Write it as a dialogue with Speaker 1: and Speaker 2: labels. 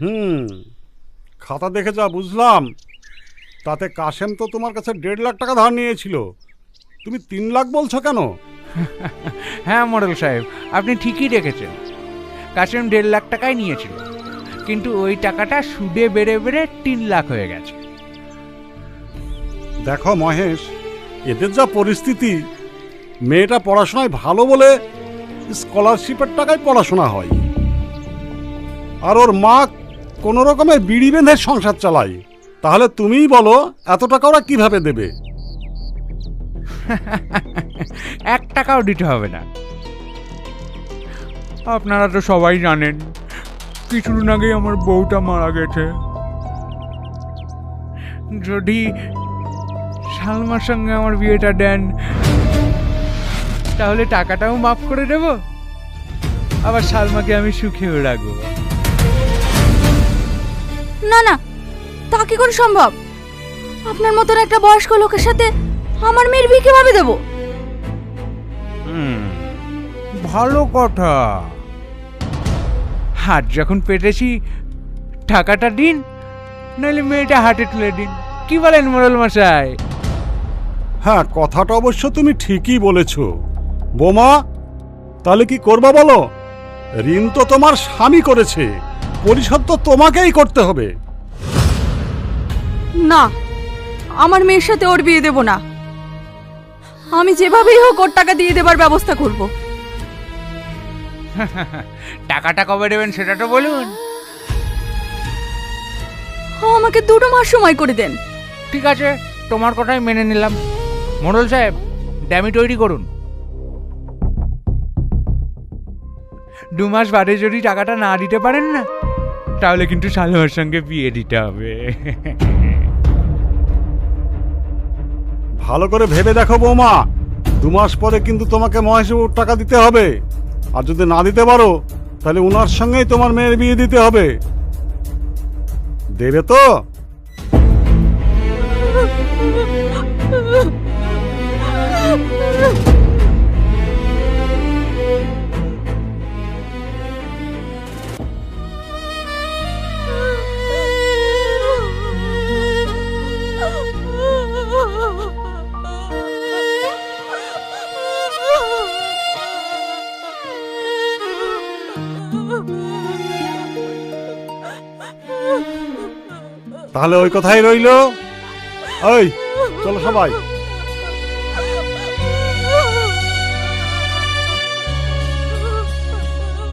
Speaker 1: হুম, খাতা দেখে যা বুঝলাম তাতে কাশেম তো তোমার কাছে 1.5 লাখ টাকা ধার নিয়েছিল। তুমি 3 লাখ বলছো কেন?
Speaker 2: হ্যাঁ মোড়ল সাহেব, আপনি ঠিকই রেখেছেন। কাশেম 1.5 লাখ টাকাই নিয়েছিল, কিন্তু ওই টাকাটা সুদে বেড়ে বেড়ে 3 লাখ হয়ে গেছে।
Speaker 1: দেখো মহেশ, এদের যা পরিস্থিতি, মেয়েটা পড়াশোনায় ভালো বলে স্কলারশিপের টাকায় পড়াশোনা হয়, আর ওর মা কোনো রকমের বিড়ি বেঁধে সংসার চালায়। তাহলে তুমিই বলো এত টাকা ওরা কিভাবে দেবে?
Speaker 2: 1 টাকাও দিতে হবে না। আপনারা তো সবাই জানেন কিছুদিন আগে আমার বউটা মারা গেছে। যদি সালমার সঙ্গে আমার বিয়েটা দেন, তাহলে টাকাটাও মাফ করে দেব, আবার সালমাকে আমি সুখেও রাখবো।
Speaker 3: না না, তা কি করে সম্ভব? আপনার মতন একটা বয়স্ক লোকের সাথে আমার মেয়ের বিয়ে কিভাবে দেব?
Speaker 2: ভালো কথা। হাত যখন পেটেছি, টাকাটা দিন, নাহলে মেয়েটা হাটে তুলে দিন। কি বলেন মোড়ল মশাই?
Speaker 1: হ্যাঁ, কথাটা অবশ্য তুমি ঠিকই বলেছ। বোমা, তাহলে কি করবা বলো? ঋণ তো তোমার স্বামী করেছে, পরিশোধ তো তোমাকেই করতে হবে।
Speaker 3: না, আমার মেয়ের সাথে ওর বিয়ে দেব না। আমি যেভাবেই হোক ওর টাকা দিয়ে দেবার ব্যবস্থা করব।
Speaker 2: টাকাটা কবে দেবেন সেটা তো বলুন।
Speaker 3: আমাকে 2 মাস সময় করে দেন।
Speaker 2: ঠিক আছে, তোমার কথাই মেনে নিলাম। মোড়ল সাহেব, ড্যামি তৈরি করুন। 2 মাস বাদে যদি টাকাটা না দিতে পারেন না, তাহলে কিন্তু সালমার সঙ্গে বিয়ে দিতে হবে।
Speaker 1: ভালো করে ভেবে দেখো বৌমা, 2 মাস পরে কিন্তু তোমাকে মহেশবাবুর টাকা দিতে হবে। আর যদি না দিতে পারো, তাহলে ওনার সঙ্গেই তোমার মেয়ের বিয়ে দিতে হবে। দেবে তো? তাহলে ওই কথাই রইলো। ওই চলো সবাই।